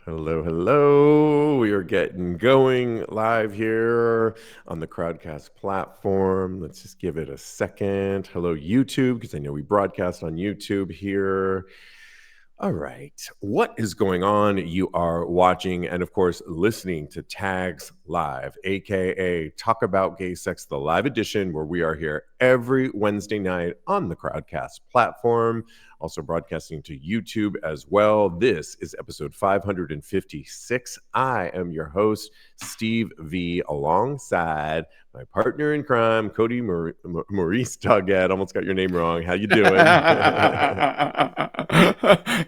Hello, hello. We are getting going live here on the Crowdcast platform. Let's just give it a second. Hello, YouTube, because I know we broadcast on YouTube here. All right. What is going on? You are watching and, of course, listening to Tags Live, aka Talk About Gay Sex, the live edition, where we are here every Wednesday night on the Crowdcast platform, also broadcasting to YouTube as well. This is episode 556. I am your host, Steve V, alongside my partner in crime, Kodi Maurice Doggette. Almost got your name wrong. How you doing?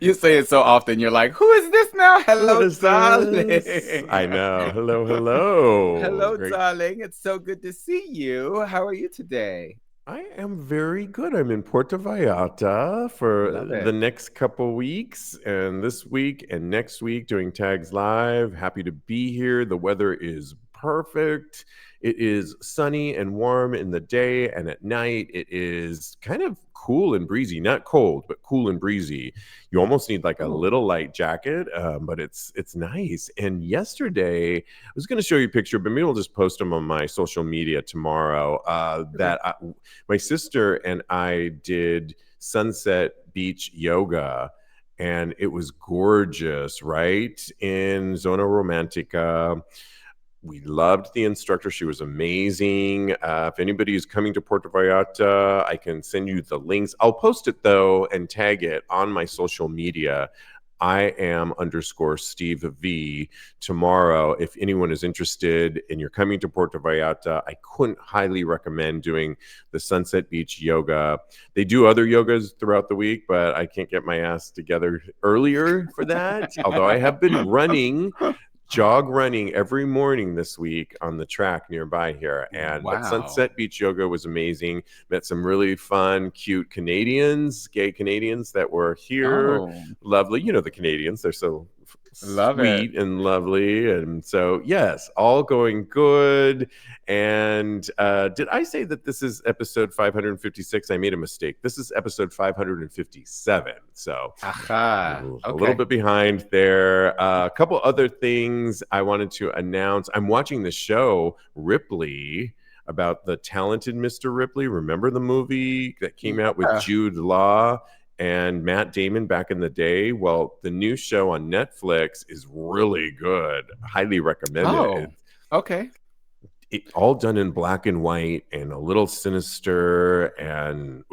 You say it so often. You're like, who is this now? What Hello, is this? darling. I know. Hello, hello. Hello, Great. darling. It's so good to see you. How are you today? I am very good. I'm in Puerto Vallarta for Love the it. next couple weeks, and this week and next week doing Tags Live. Happy to be here. The weather is perfect. It is sunny and warm in the day, and at night it is kind of cool and breezy. Not cold, but cool and breezy. You almost need like a Oh, little light jacket, but it's nice. And yesterday, I was going to show you a picture, but maybe I'll just post them on my social media tomorrow. okay. My sister and I did sunset beach yoga, and it was gorgeous, right? In Zona Romantica. We loved the instructor. She was amazing. If anybody is coming to Puerto Vallarta, I can send you the links. I'll post it though and tag it on my social media. I am underscore Steve V tomorrow. If anyone is interested and you're coming to Puerto Vallarta, I couldn't highly recommend doing the Sunset Beach yoga. They do other yogas throughout the week, but I can't get my ass together earlier for that. Although I have been jog running every morning this week on the track nearby here. But Wow. Sunset Beach Yoga was amazing. Met some really fun, cute Canadians, gay Canadians that were here. Oh, Lovely. You know the Canadians, they're so love it. sweet and lovely. And so, yes, all going good. And did I say that this is episode 556? I made a mistake. This is episode 557. So Aha. a little Okay. bit behind there. A couple other things I wanted to announce. I'm watching the show Ripley about the talented Mr. Ripley. Remember the movie that came out with Yeah. Jude Law and Matt Damon back in the day? Well, the new show on Netflix is really good. Highly recommend it. Oh, okay. All done in black and white and a little sinister, and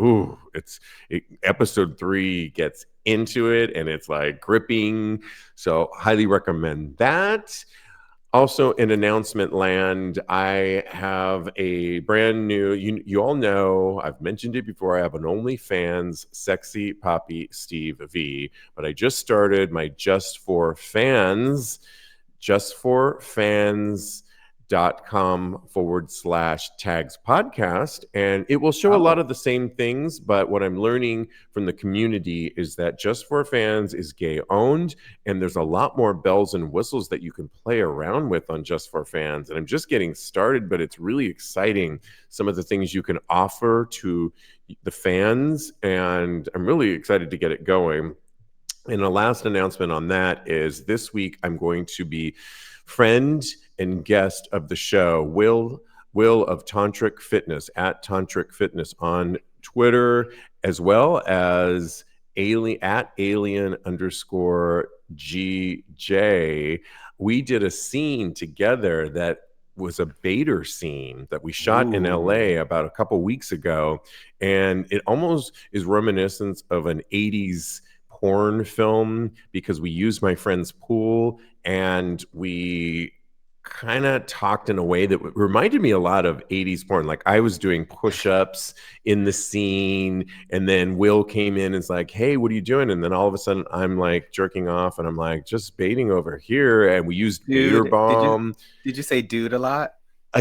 episode 3 gets into it and it's like gripping, so highly recommend that. Also in announcement land, I have a brand new, you all know, I've mentioned it before, I have an OnlyFans sexy poppy Steve V, but I just started my justforfans.com/tags podcast, and it will show a lot Oh, of the same things, but what I'm learning from the community is that Just for Fans is gay owned, and there's a lot more bells and whistles that you can play around with on Just for Fans. And I'm just getting started, but it's really exciting, some of the things you can offer to the fans, and I'm really excited to get it going. And the last announcement on that is this week I'm going to be friend and guest of the show, Will of Tantric Fitness, at Tantric Fitness on Twitter, as well as alien underscore GJ. We did a scene together that was a Bader scene that we shot in LA ooh. about a couple weeks ago. And it almost is reminiscent of an 80s porn film because we used my friend's pool and we kind of talked in a way that reminded me a lot of 80s porn. Like I was doing push-ups in the scene, and then Will came in and is like, hey, what are you doing? And then all of a sudden I'm like jerking off and I'm like, just baiting over here. And we used Bader Dude, did you bomb. did you say dude a lot?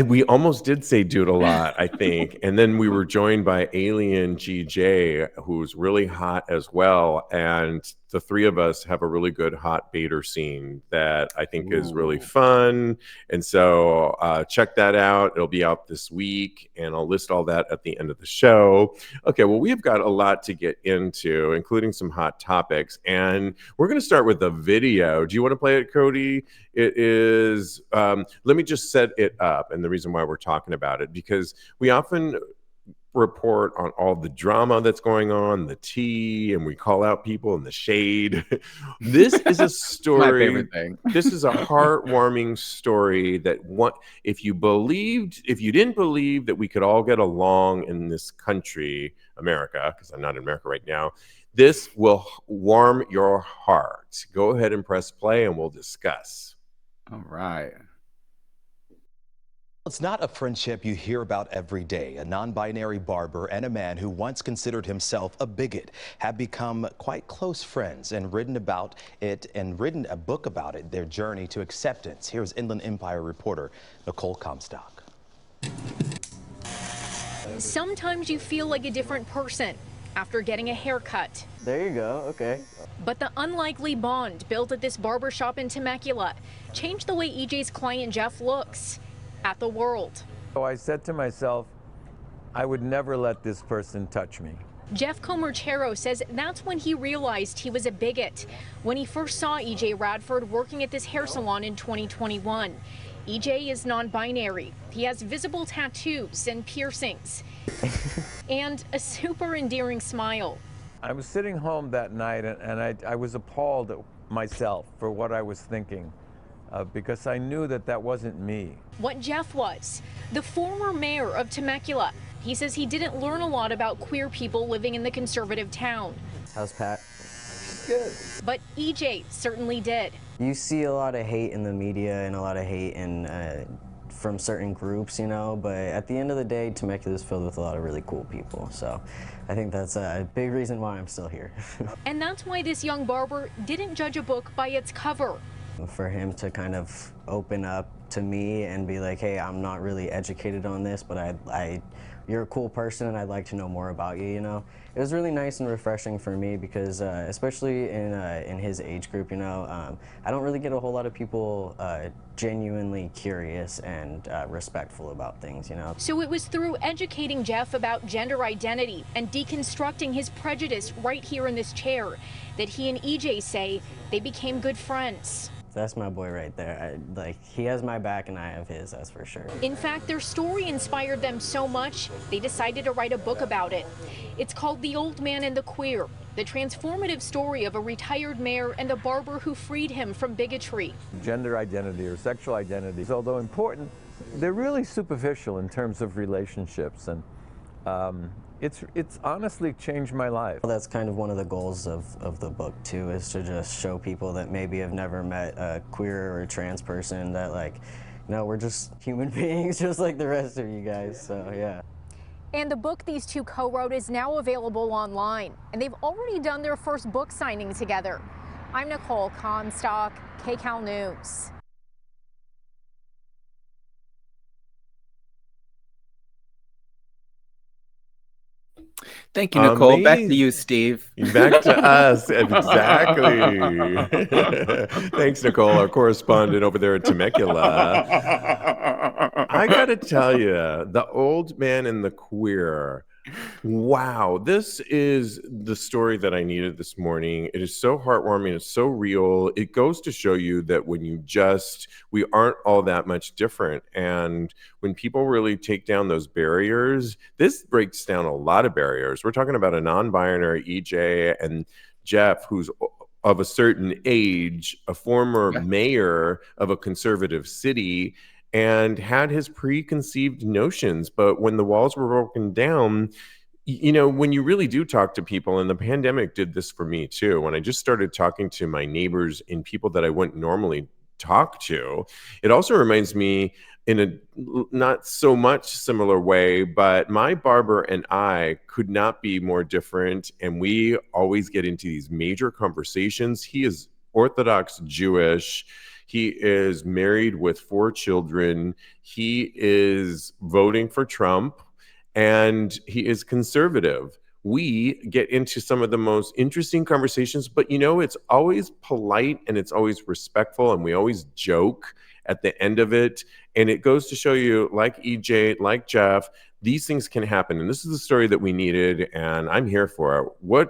We almost did say dude a lot, I think. And then we were joined by Alien GJ, who's really hot as well. And the three of us have a really good hot baiter scene that I think is really fun. And so check that out. It'll be out this week, and I'll list all that at the end of the show. Okay, well, we've got a lot to get into, including some hot topics. And we're going to start with the video. Do you want to play it, Kodi? It is, let me just set it up, and the reason why we're talking about it, because we often report on all the drama that's going on, the tea, and we call out people in the shade. This is a story. My favorite thing. This is a heartwarming story that if you didn't believe that we could all get along in this country, America, because I'm not in America right now, this will warm your heart. Go ahead and press play and we'll discuss. All right. It's not a friendship you hear about every day. A non-binary barber and a man who once considered himself a bigot have become quite close friends and written a book about it, their journey to acceptance. Here's Inland Empire reporter Nicole Comstock. Sometimes you feel like a different person after getting a haircut. There you go, okay. But the unlikely bond built at this barbershop in Temecula changed the way EJ's client Jeff looks at the world. So I said to myself, I would never let this person touch me. Jeff Comerchero says that's when he realized he was a bigot, when he first saw EJ Radford working at this hair salon in 2021. EJ is non-binary. He has visible tattoos and piercings and a super endearing smile. I was sitting home that night and I was appalled at myself for what I was thinking because I knew that wasn't me. What Jeff was, the former mayor of Temecula. He says he didn't learn a lot about queer people living in the conservative town. How's Pat? Good. But EJ certainly did. You see a lot of hate in the media and a lot of hate from certain groups, you know, but at the end of the day, Temecula is filled with a lot of really cool people. So I think that's a big reason why I'm still here. And that's why this young barber didn't judge a book by its cover. For him to kind of open up to me and be like, hey, I'm not really educated on this, but you're a cool person and I'd like to know more about you, you know. It was really nice and refreshing for me because especially in his age group, you know, I don't really get a whole lot of people genuinely curious and respectful about things, you know. So it was through educating Jeff about gender identity and deconstructing his prejudice right here in this chair that he and EJ say they became good friends. That's my boy right there. He has my back and I have his, that's for sure. In fact, their story inspired them so much, they decided to write a book about it. It's called The Old Man and the Queer, the transformative story of a retired mayor and the barber who freed him from bigotry. Gender identity or sexual identity, although important, they're really superficial in terms of relationships, and it's honestly changed my life. Well, that's kind of one of the goals of the book too, is to just show people that maybe have never met a queer or a trans person that, like, no, we're just human beings just like the rest of you guys, so yeah. And the book these two co-wrote is now available online, and they've already done their first book signing together. I'm Nicole Comstock, KCAL News. Thank you, Nicole. Amazing. Back to you, Steve. Back to us, exactly. Thanks, Nicole, our correspondent over there at Temecula. I gotta tell you, The Old Man and the Queer. Wow, this is the story that I needed this morning. It is so heartwarming. It's so real. It goes to show you that we aren't all that much different. And when people really take down those barriers, this breaks down a lot of barriers. We're talking about a non-binary EJ and Jeff, who's of a certain age, a former mayor of a conservative city, and had his preconceived notions. But when the walls were broken down, you know, when you really do talk to people, and the pandemic did this for me too, when I just started talking to my neighbors and people that I wouldn't normally talk to, it also reminds me in a not so much similar way, but my barber and I could not be more different. And we always get into these major conversations. He is Orthodox Jewish. He is married with 4 children. He is voting for Trump, and he is conservative. We get into some of the most interesting conversations, but it's always polite and it's always respectful, and we always joke at the end of it. And it goes to show you, like EJ, like Jeff, these things can happen. And this is the story that we needed, and I'm here for it.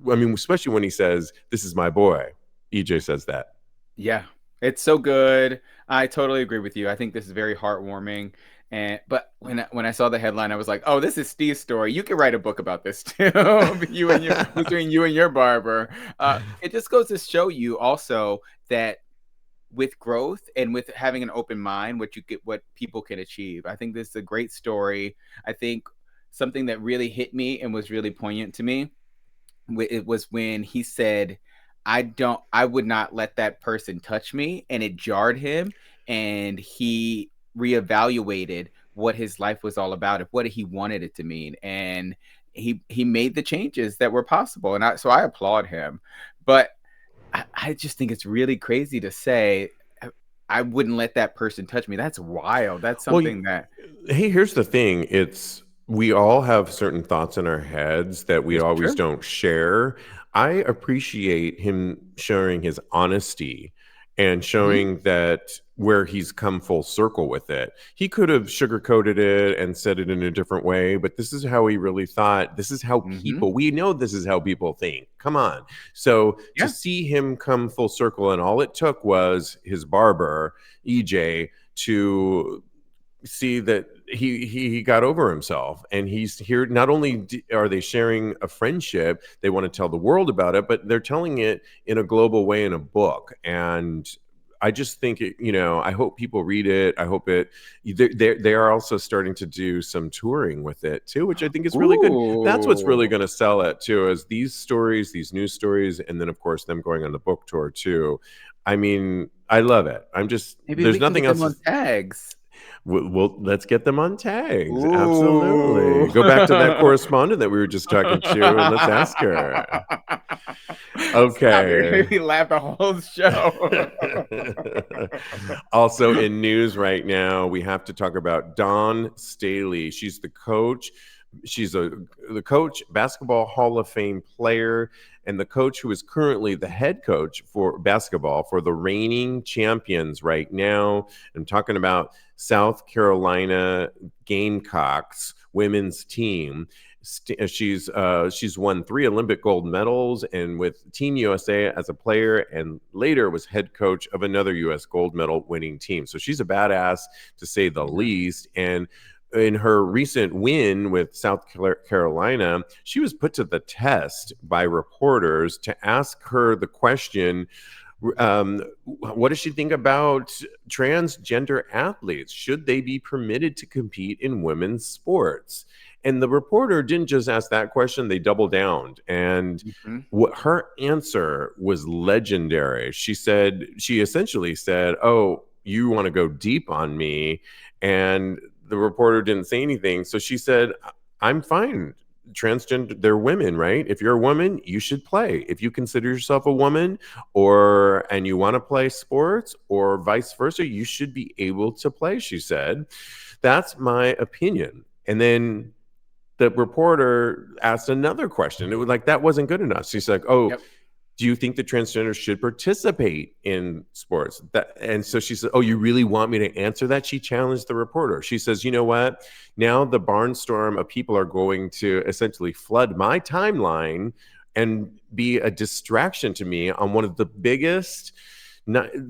Especially when he says, "This is my boy." EJ says that. Yeah, it's so good. I totally agree with you. I think this is very heartwarming. But when I saw the headline, I was like, "Oh, this is Steve's story. You could write a book about this too." Between you and your barber. It just goes to show you also that with growth and with having an open mind, what people can achieve. I think this is a great story. I think something that really hit me and was really poignant to me, it was when he said, I would not let that person touch me, and it jarred him, and he reevaluated what his life was all about, what he wanted it to mean, and he made the changes that were possible, and so I applaud him. But I just think it's really crazy to say I wouldn't let that person touch me. That's wild. That's something Hey, here's the thing. We all have certain thoughts in our heads that we always don't share. I appreciate him sharing his honesty and showing that where he's come full circle with it. He could have sugarcoated it and said it in a different way, but this is how he really thought. This is how we know this is how people think. Come on. So to see him come full circle, and all it took was his barber, EJ, to see that he got over himself, and he's here. Not only are they sharing a friendship, they want to tell the world about it, but they're telling it in a global way in a book. And I just think I hope people read it. I hope they are also starting to do some touring with it too, which I think is really good. That's what's really going to sell it too, is these stories, these news stories, and then of course them going on the book tour too. I mean, I love it. There's nothing else on tags. Well, let's get them on tags. Ooh. Absolutely. Go back to that correspondent that we were just talking to, and let's ask her. Okay. We laughed the whole show. Also in news right now, we have to talk about Dawn Staley. She's the coach. She's the coach, basketball Hall of Fame player, and the coach who is currently the head coach for basketball for the reigning champions right now. I'm talking about South Carolina Gamecocks women's team. She's won 3 Olympic gold medals, and with Team USA as a player, and later was head coach of another U.S. gold medal winning team. So she's a badass, to say the least. And in her recent win with South Carolina, she was put to the test by reporters to ask her the question, what does she think about transgender athletes? Should they be permitted to compete in women's sports? And the reporter didn't just ask that question, they doubled down. And what her answer was legendary. She essentially said, "Oh, you want to go deep on me?" And the reporter didn't say anything. So she said, "I'm fine. Transgender, they're women, right? If you're a woman, you should play. If you consider yourself a woman and you want to play sports or vice versa, you should be able to play," she said. That's my opinion. And then the reporter asked another question. It was like, that wasn't good enough. She's like, "Oh, do you think that transgenders should participate in sports?" And so she said, "Oh, you really want me to answer that?" She challenged the reporter. She says, "You know what? Now the barnstorm of people are going to essentially flood my timeline and be a distraction to me on one of the biggest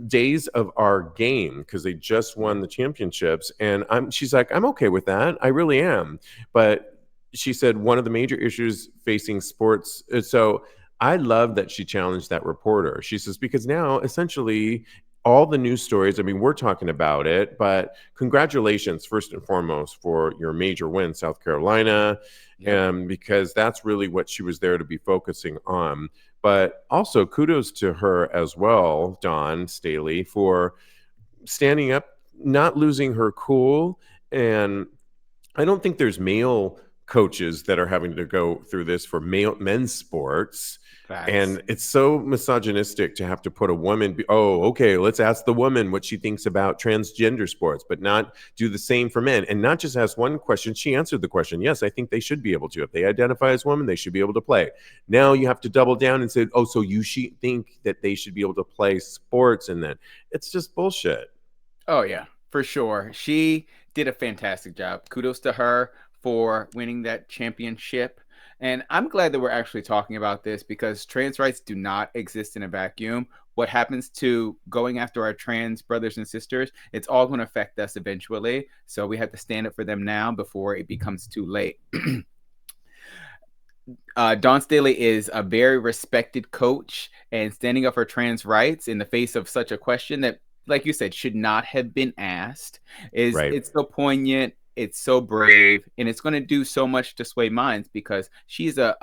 days of our game, because they just won the championships." And she's like, "I'm okay with that. I really am." But she said one of the major issues facing sports. So I love that she challenged that reporter. She says, because now essentially all the news stories, I mean, we're talking about it, but congratulations first and foremost for your major win, South Carolina, because that's really what she was there to be focusing on. But also kudos to her as well, Dawn Staley, for standing up, not losing her cool. And I don't think there's male coaches that are having to go through this for men's sports. Facts. And it's so misogynistic to have to put a woman, okay, let's ask the woman what she thinks about transgender sports, but not do the same for men. And not just ask one question. She answered the question. Yes, I think they should be able to. If they identify as women, they should be able to play. Now you have to double down and say, oh, so you should think that they should be able to play sports. And then it's just bullshit. Oh, yeah, for sure. She did a fantastic job. Kudos to her for winning that championship. And I'm glad that we're actually talking about this because trans rights do not exist in a vacuum. What happens to going after our trans brothers and sisters, it's all going to affect us eventually. So we have to stand up for them now before it becomes too late. Dawn Staley is a very respected coach, and standing up for trans rights in the face of such a question that, like you said, should not have been asked it's so poignant. It's so brave, and it's going to do so much to sway minds because she's a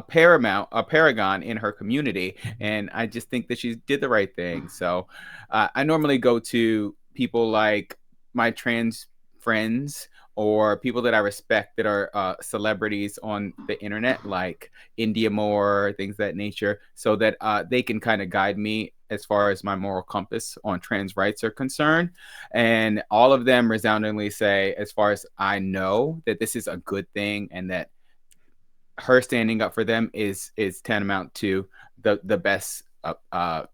paragon in her community, and I just think that she did the right thing. So I normally go to people like my trans friends or people that I respect that are celebrities on the internet, like India Moore, things of that nature, so that they can kind of guide me as far as my moral compass on trans rights are concerned. And all of them resoundingly say, as far as I know, that this is a good thing and that her standing up for them is tantamount to the best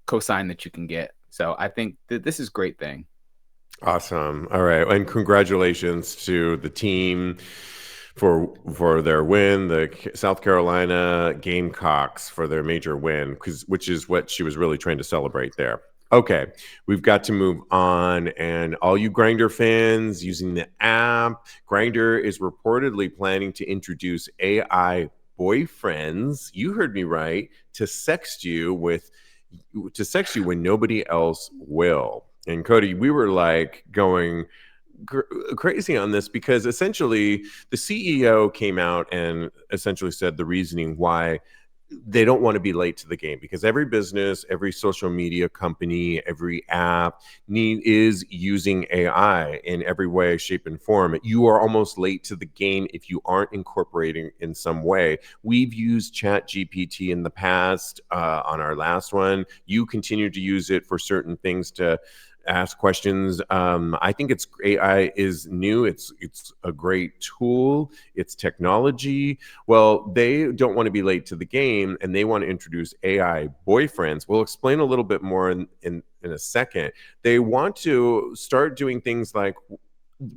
cosign that you can get. So I think that this is a great thing. Awesome. All right. And congratulations to the team for their win, the South Carolina Gamecocks for their major win, which is what she was really trying to celebrate there. Okay, we've got to move on. And all you Grindr fans using the app, Grindr is reportedly planning to introduce AI boyfriends. You heard me right, to sext you when nobody else will. And Kodi, we were like going crazy on this because essentially the CEO came out and essentially said the reasoning why they don't want to be late to the game, because every business, every social media company, every app is using AI in every way, shape, and form. You are almost late to the game if you aren't incorporating in some way. We've used ChatGPT in the past on our last one. You continue to use it for certain things to ask questions. I think AI is new. It's a great tool. It's technology. Well, they don't want to be late to the game, and they want to introduce AI boyfriends. We'll explain a little bit more in a second. They want to start doing things like,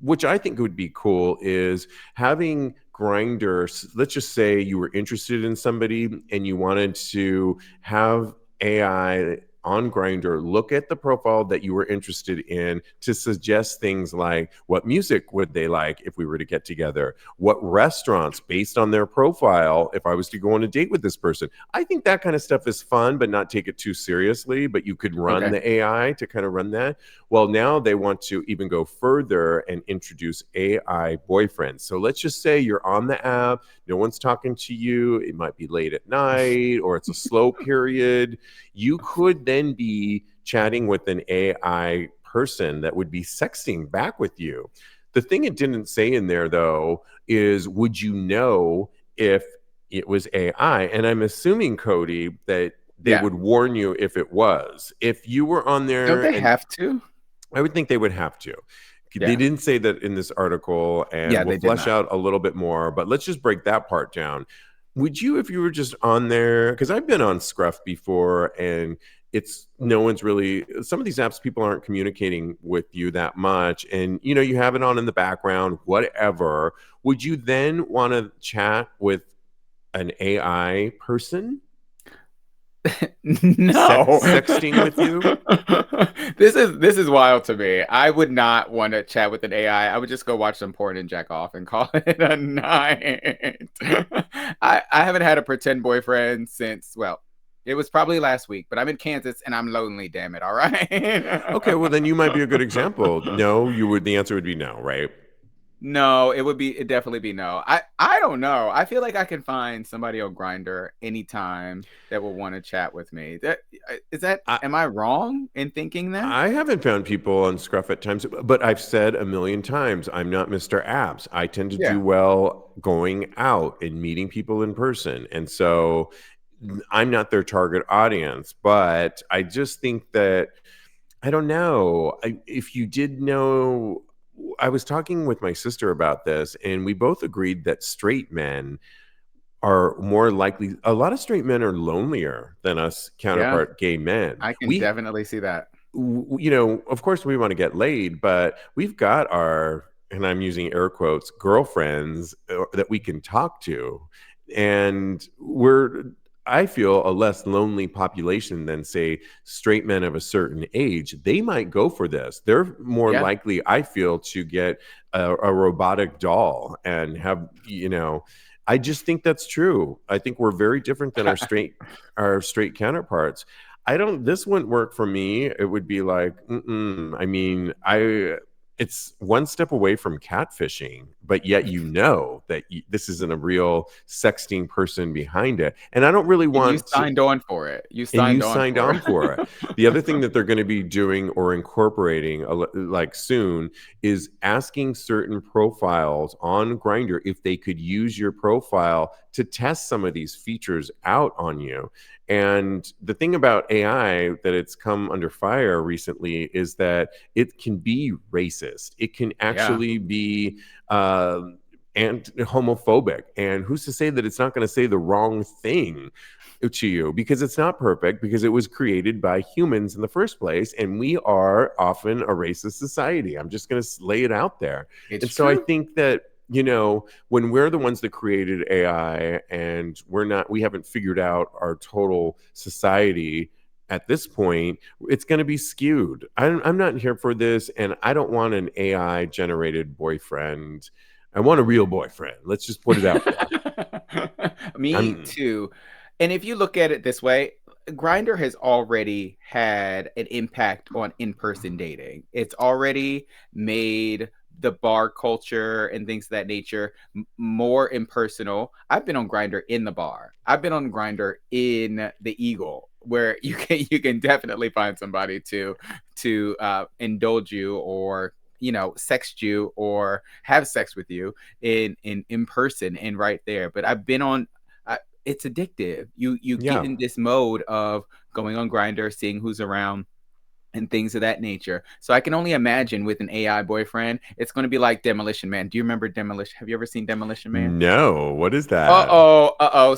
which I think would be cool, is having Grindr. Let's just say you were interested in somebody and you wanted to have AI on Grindr look at the profile that you were interested in to suggest things like, what music would they like if we were to get together? What restaurants, based on their profile, if I was to go on a date with this person? I think that kind of stuff is fun, but not take it too seriously. But you could run the AI to kind of run that. Well, now they want to even go further and introduce AI boyfriends. So let's just say you're on the app, no one's talking to you, it might be late at night or it's a slow period. You could then be chatting with an AI person that would be sexting back with you. The thing it didn't say in there, though, is would you know if it was AI? And I'm assuming, Kodi, that they would warn you if it was. If you were on there... Don't they have to? I would think they would have to. Yeah. They didn't say that in this article, and we'll flesh out a little bit more, but let's just break that part down. Would you, if you were just on there, because I've been on Scruff before, and no one's really, some of these apps, people aren't communicating with you that much, and you have it on in the background, whatever. Would you then want to chat with an AI person? No. Sexting with you? This is wild to me. I would not want to chat with an AI. I would just go watch some porn and jack off and call it a night. I haven't had a pretend boyfriend since, well, it was probably last week, but I'm in Kansas and I'm lonely, damn it. All right. Okay, well then you might be a good example. No, the answer would be no, right? No, it'd definitely be no. I don't know. I feel like I can find somebody on Grindr anytime that will want to chat with me. Am I wrong in thinking that? I haven't found people on Scruff at times, but I've said a million times, I'm not Mr. Apps. I tend to do well going out and meeting people in person. And so I'm not their target audience. But I just think that, I don't know. If you did know, I was talking with my sister about this, and we both agreed that straight men are more likely. A lot of straight men are lonelier than us Yeah, counterpart gay men. I can definitely see that. Of course we want to get laid, but we've got our, and I'm using air quotes, girlfriends that we can talk to. And I feel a less lonely population than, say, straight men of a certain age. They might go for this. They're more Yeah. likely, I feel, to get a robotic doll and have, I just think that's true. I think we're very different than our straight counterparts. This wouldn't work for me. It would be like, I mean, it's one step away from catfishing, but yet that this isn't a real sexting person behind it. And I don't really want You signed on for it. You and you signed signed on for it. The other thing that they're going to be doing or incorporating like soon is asking certain profiles on Grindr if they could use your profile to test some of these features out on you. And the thing about AI that it's come under fire recently is that it can be racist. It can actually be and homophobic. And who's to say that it's not going to say the wrong thing to you, because it's not perfect, because it was created by humans in the first place, and we are often a racist society. I'm just going to lay it out there. It's so I true. think that, when we're the ones that created AI and we haven't figured out our total society at this point, it's going to be skewed. I'm not here for this, and I don't want an AI generated boyfriend. I want a real boyfriend. Let's just put it out there. Me too. And if you look at it this way, Grindr has already had an impact on in-person dating. It's already made the bar culture and things of that nature more impersonal. I've been on Grindr in the bar. I've been on Grindr in the Eagle, where you can definitely find somebody to indulge you, or sext you, or have sex with you in person and right there. But I've been on. It's addictive. You get in this mode of going on Grindr, seeing who's around, and things of that nature. So I can only imagine with an AI boyfriend, it's going to be like Demolition Man. Do you remember Demolition? Have you ever seen Demolition Man? No. What is that?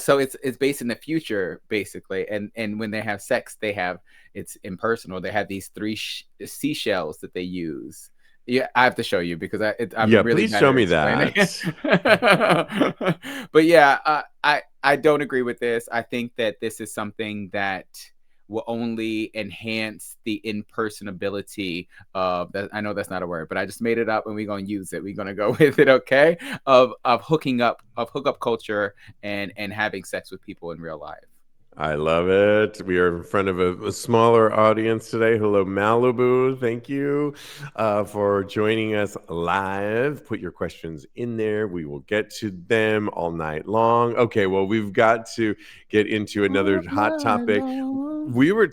So it's based in the future, basically. And when they have sex, it's impersonal. They have these three seashells that they use. Yeah, I have to show you because I'm really please bad show at me explaining that. it. But yeah, I don't agree with this. I think that this is something that will only enhance the in-personability of that. I know that's not a word, but I just made it up, and we're gonna use it. We're gonna go with it, okay? Of hookup culture and having sex with people in real life. I love it. We are in front of a smaller audience today. Hello, Malibu. Thank you for joining us live. Put your questions in there. We will get to them all night long. Okay, well, we've got to get into another hot topic. We've been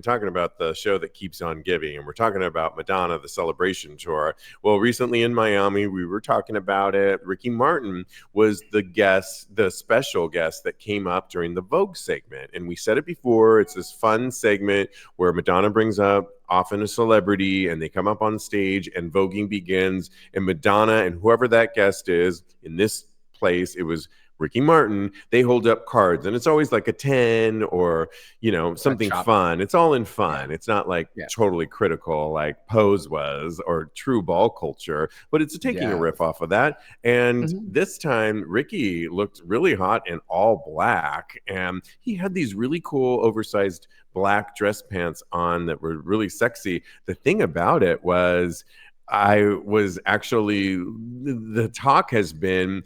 talking about the show that keeps on giving, and we're talking about Madonna, the Celebration Tour. Well, recently in Miami, we were talking about it. Ricky Martin was the special guest that came up during the Vogue segment. And we said it before, it's this fun segment where Madonna brings up often a celebrity, and they come up on stage, and voguing begins, and Madonna and whoever that guest is, in this place, it was Ricky Martin, they hold up cards, and it's always like a 10 or, something fun. It's all in fun. Yeah. It's not like totally critical like Pose was or True Ball Culture, but it's taking a riff off of that. And this time, Ricky looked really hot in all black, and he had these really cool oversized black dress pants on that were really sexy. The thing about it was, the talk has been,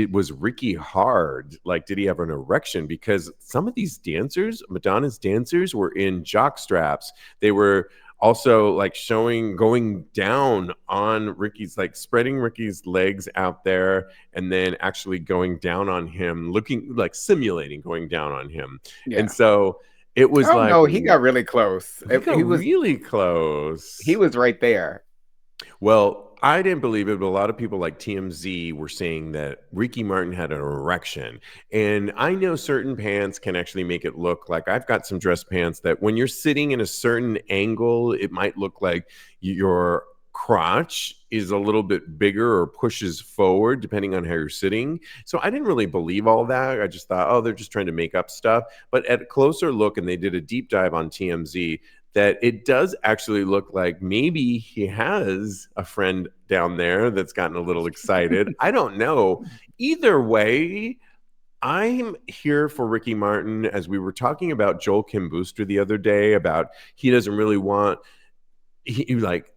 was Ricky hard? Like, did he have an erection? Because some of these dancers, Madonna's dancers, were in jock straps. They were also like going down on Ricky's, like spreading Ricky's legs out there, and then actually going down on him, looking like simulating going down on him. Yeah. And so it was no, he got really close. He was really close. He was right there. Well, I didn't believe it, but a lot of people like TMZ were saying that Ricky Martin had an erection. And I know certain pants can actually make it look like, I've got some dress pants that when you're sitting in a certain angle, it might look like your crotch is a little bit bigger or pushes forward depending on how you're sitting. So I didn't really believe all that. I just thought, oh, they're just trying to make up stuff. But at a closer look, and they did a deep dive on TMZ, that it does actually look like maybe he has a friend down there that's gotten a little excited. I don't know. Either way, I'm here for Ricky Martin. As we were talking about Joel Kim Booster the other day, about he doesn't really want, he like,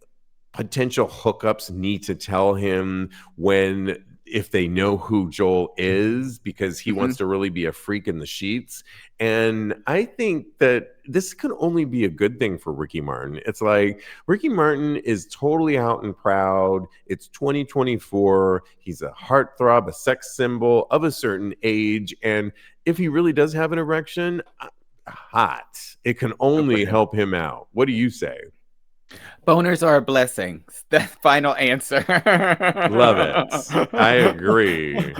potential hookups need to tell him when, if they know who Joel is, because he wants to really be a freak in the sheets. And I think that this could only be a good thing for Ricky Martin. It's like Ricky Martin is totally out and proud. It's 2024. He's a heartthrob, a sex symbol of a certain age. And if he really does have an erection, hot. It can only help him out. What do you say? Boners are a blessing. That final answer. Love it. I agree.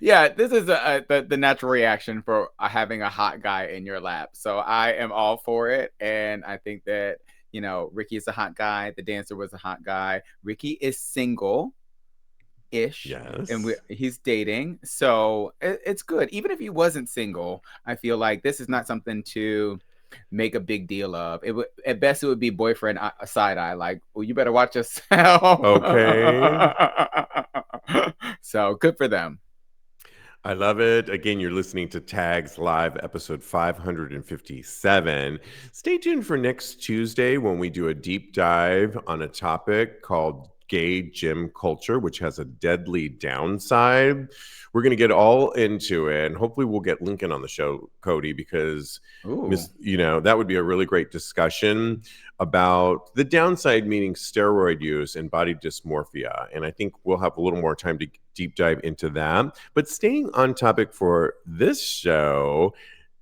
Yeah, this is the natural reaction for having a hot guy in your lap. So I am all for it. And I think that, Ricky is a hot guy. The dancer was a hot guy. Ricky is single-ish. Yes. And he's dating. So it's good. Even if he wasn't single, I feel like this is not something to make a big deal of. It would, at best, it would be boyfriend side eye, like, well, you better watch yourself. Okay. So good for them. I love it. Again, you're listening to Tags Live, episode 557. Stay tuned for next Tuesday when we do a deep dive on a topic called gay gym culture, which has a deadly downside. We're going to get all into it, and hopefully we'll get Lincoln on the show, Kodi, because that would be a really great discussion about the downside, meaning steroid use and body dysmorphia. And I think we'll have a little more time to deep dive into that. But staying on topic for this show,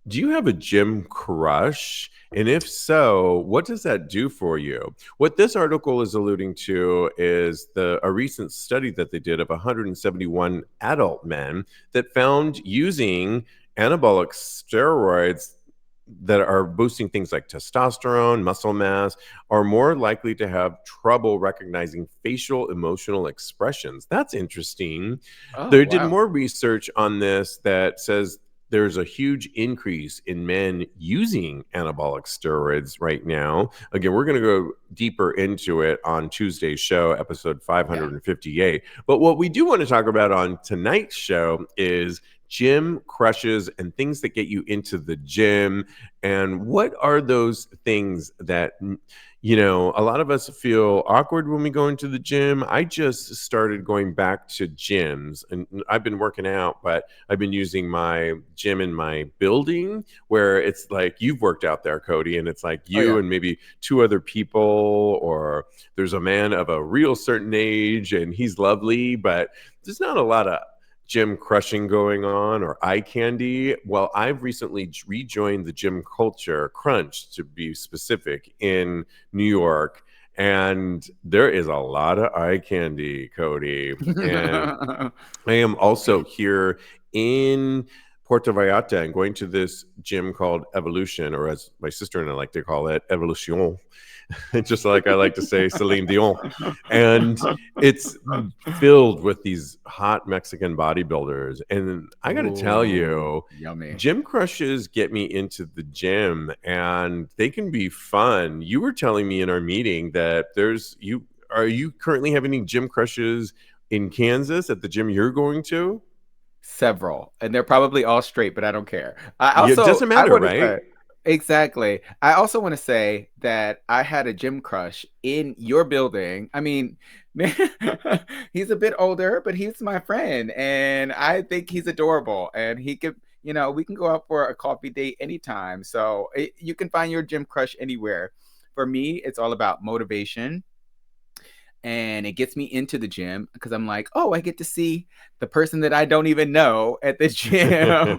do you have a gym crush? And if so, what does that do for you? What this article is alluding to is a recent study that they did of 171 adult men that found using anabolic steroids that are boosting things like testosterone, muscle mass, are more likely to have trouble recognizing facial emotional expressions. That's interesting. They did more research on this that says there's a huge increase in men using anabolic steroids right now. Again, we're going to go deeper into it on Tuesday's show, episode 558. But what we do want to talk about on tonight's show is gym crushes and things that get you into the gym. And what are those things that, a lot of us feel awkward when we go into the gym? I just started going back to gyms, and I've been working out, but I've been using my gym in my building, where it's like, you've worked out there, Kodi, and it's like you and maybe two other people, or there's a man of a real certain age and he's lovely, but there's not a lot of gym crushing going on or eye candy. Well, I've recently rejoined the gym culture crunch, to be specific, in New York, and there is a lot of eye candy, Kodi. And I am also here in Puerto Vallarta and going to this gym called Evolution, or as my sister and I like to call it, Evolution. Just like I like to say, Celine Dion. And it's filled with these hot Mexican bodybuilders. And I got to tell you, yummy. Gym crushes get me into the gym, and they can be fun. You were telling me in our meeting that are you currently having any gym crushes in Kansas at the gym you're going to? Several, and they're probably all straight, but I don't care. It doesn't matter, right? Exactly. I also want to say that I had a gym crush in your building. I mean, man, he's a bit older, but he's my friend, and I think he's adorable. And he could, we can go out for a coffee date anytime. So you can find your gym crush anywhere. For me, it's all about motivation. and it gets me into the gym because I'm like, oh, I get to see the person that I don't even know at the gym.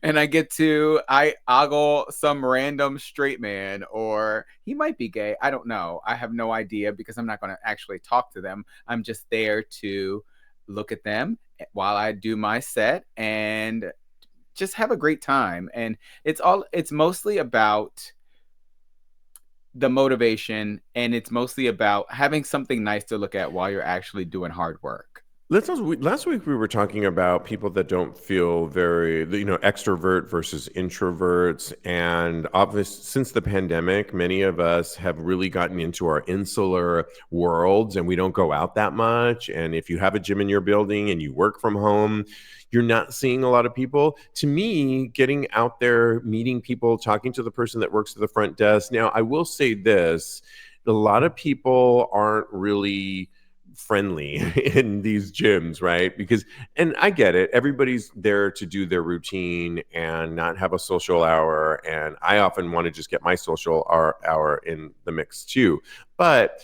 And I ogle some random straight man, or he might be gay. I don't know. I have no idea because I'm not going to actually talk to them. I'm just there to look at them while I do my set and just have a great time. And it's mostly about the motivation, and it's mostly about having something nice to look at while you're actually doing hard work. Last week we were talking about people that don't feel very, extrovert versus introverts. And since the pandemic, many of us have really gotten into our insular worlds and we don't go out that much. And if you have a gym in your building and you work from home, you're not seeing a lot of people. To me, getting out there, meeting people, talking to the person that works at the front desk. Now, I will say this, a lot of people aren't really friendly in these gyms, right? And I get it, everybody's there to do their routine and not have a social hour, and I often want to just get my social hour in the mix too. But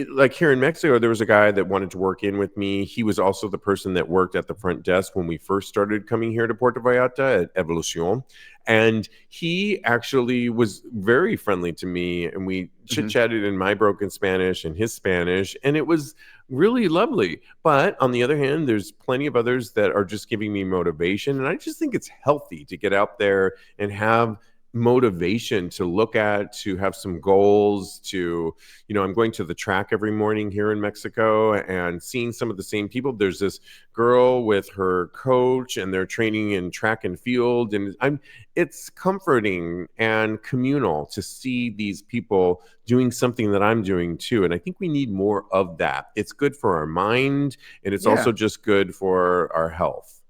like here in Mexico, there was a guy that wanted to work in with me. He was also the person that worked at the front desk when we first started coming here to Puerto Vallarta at Evolucion. And he actually was very friendly to me. And we chit-chatted in my broken Spanish and his Spanish. And it was really lovely. But on the other hand, there's plenty of others that are just giving me motivation. And I just think it's healthy to get out there and have motivation to look at, to have some goals, to, I'm going to the track every morning here in Mexico and seeing some of the same people. There's this girl with her coach and they're training in track and field, and it's comforting and communal to see these people doing something that I'm doing too. And I think we need more of that. It's good for our mind, and it's also just good for our health.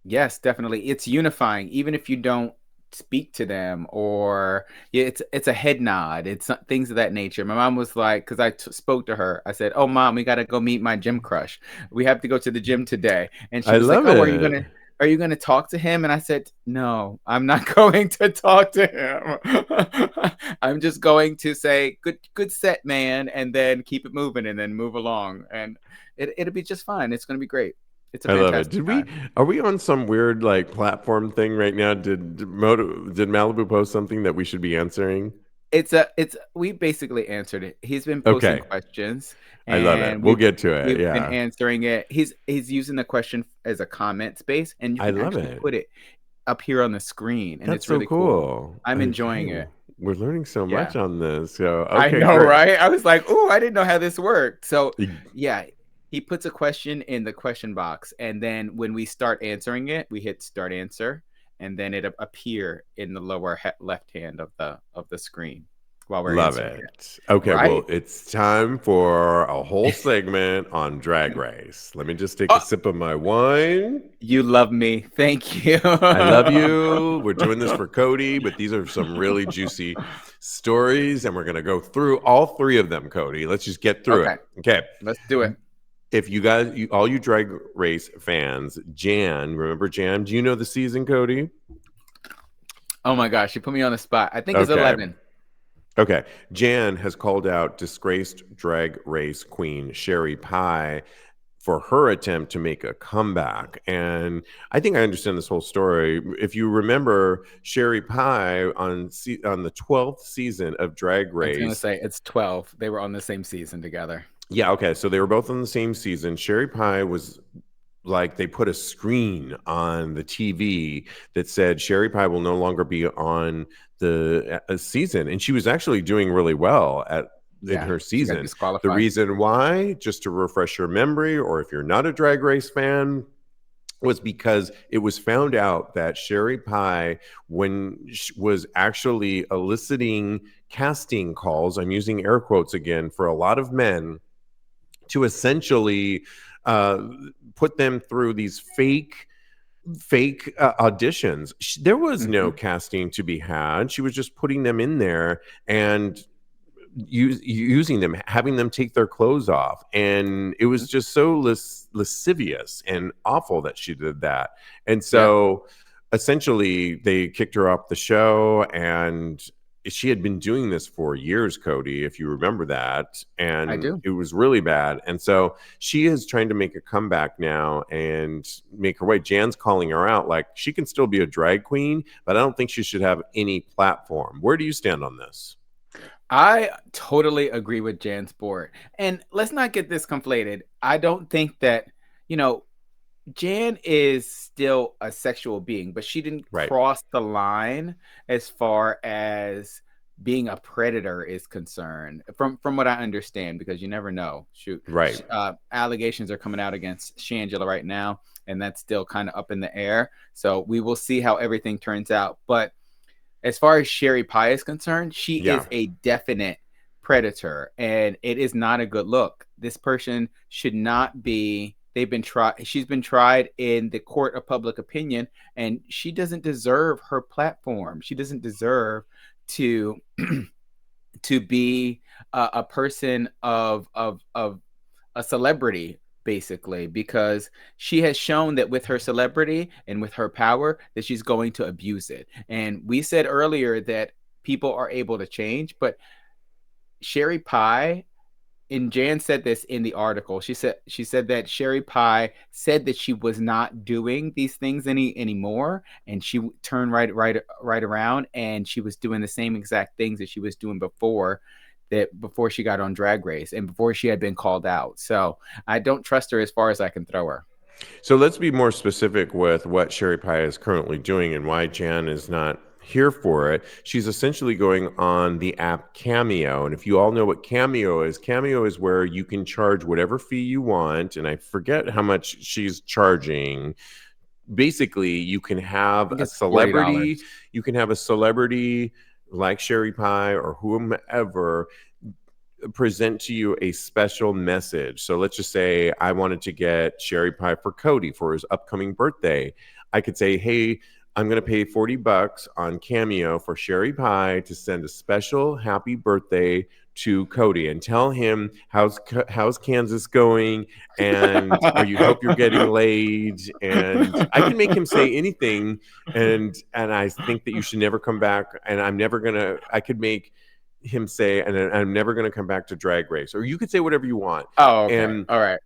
Yes, definitely. It's unifying, even if you don't speak to them, or it's a head nod. It's things of that nature. My mom was like, because I spoke to her, I said, oh mom, we got to go meet my gym crush, we have to go to the gym today. And she was like, oh, are you gonna talk to him? And I said, no, I'm not going to talk to him. I'm just going to say good set, man, and then keep it moving and then move along, and it'll be just fine. It's gonna be great. It's a fantastic time. Are we on some weird like platform thing right now? Did Malibu post something that we should be answering? We basically answered it. He's been posting questions. I love it. We'll get to it. We've been answering it. He's using the question as a comment space, and you can actually put it up here on the screen, and it's really cool. I'm enjoying it. We're learning so much on this. So I know, great. Right? I was like, oh, I didn't know how this worked. So yeah. He puts a question in the question box, and then when we start answering it, we hit start answer, and then it appear in the lower left hand of the screen while we're answering it. Okay, right? Well, it's time for a whole segment on Drag Race. Let me just take a sip of my wine. You love me. Thank you. I love you. We're doing this for Kodi, but these are some really juicy stories, and we're going to go through all three of them, Kodi. Let's just get through it. Okay. Let's do it. If you guys, all you Drag Race fans, remember Jan? Do you know the season, Kodi? Oh my gosh, you put me on the spot. I think it's 11. Okay. Jan has called out disgraced Drag Race queen Sherry Pie for her attempt to make a comeback. And I think I understand this whole story. If you remember, Sherry Pie on the 12th season of Drag Race. I was going to say, it's 12. They were on the same season together. Yeah, okay. So they were both on the same season. Sherry Pie was like, they put a screen on the TV that said Sherry Pie will no longer be on the season. And she was actually doing really well in her season. The reason why, just to refresh your memory, or if you're not a Drag Race fan, was because it was found out that Sherry Pie, when she was actually eliciting casting calls, I'm using air quotes again, for a lot of men to essentially put them through these fake auditions. There was no casting to be had. She was just putting them in there and using them, having them take their clothes off. And it was just so lascivious and awful that she did that. And so essentially they kicked her off the show, and she had been doing this for years, Kodi, if you remember that. And I do. it was really bad. And so she is trying to make a comeback now and make her way. Jan's calling her out. Like, she can still be a drag queen, but I don't think she should have any platform. Where do you stand on this? I totally agree with Jan Sport. And let's not get this conflated. I don't think that, Jan is still a sexual being, but she didn't Right. cross the line as far as being a predator is concerned. From what I understand, because you never know. Shoot, Right. Allegations are coming out against Shangela right now, and that's still kind of up in the air. So we will see how everything turns out. But as far as Sherry Pie is concerned, she is a definite predator, and it is not a good look. This person should not be. She's been tried in the court of public opinion, and she doesn't deserve her platform. She doesn't deserve to to be a person of a celebrity, basically, because she has shown that with her celebrity and with her power that she's going to abuse it. And we said earlier that people are able to change, but Sherry Pie, and Jan said this in the article. She said that Sherry Pie said that she was not doing these things anymore, and she turned right around, and she was doing the same exact things that she was doing before she got on Drag Race and before she had been called out. So I don't trust her as far as I can throw her. So let's be more specific with what Sherry Pie is currently doing and why Jan is not here for it. She's essentially going on the app Cameo. And if you all know what Cameo is where you can charge whatever fee you want. And I forget how much she's charging. Basically, you can have a celebrity. $40. You can have a celebrity like Sherry Pie or whomever present to you a special message. So let's just say I wanted to get Sherry Pie for Kodi for his upcoming birthday. I could say, hey, I'm going to pay $40 on Cameo for Sherry Pie to send a special happy birthday to Kodi and tell him how's Kansas going, and hope you're getting laid, and I can make him say anything, and I think that you should never come back, and I could make him say, and I'm never going to come back to Drag Race, or you could say whatever you want. Oh, okay. And all right.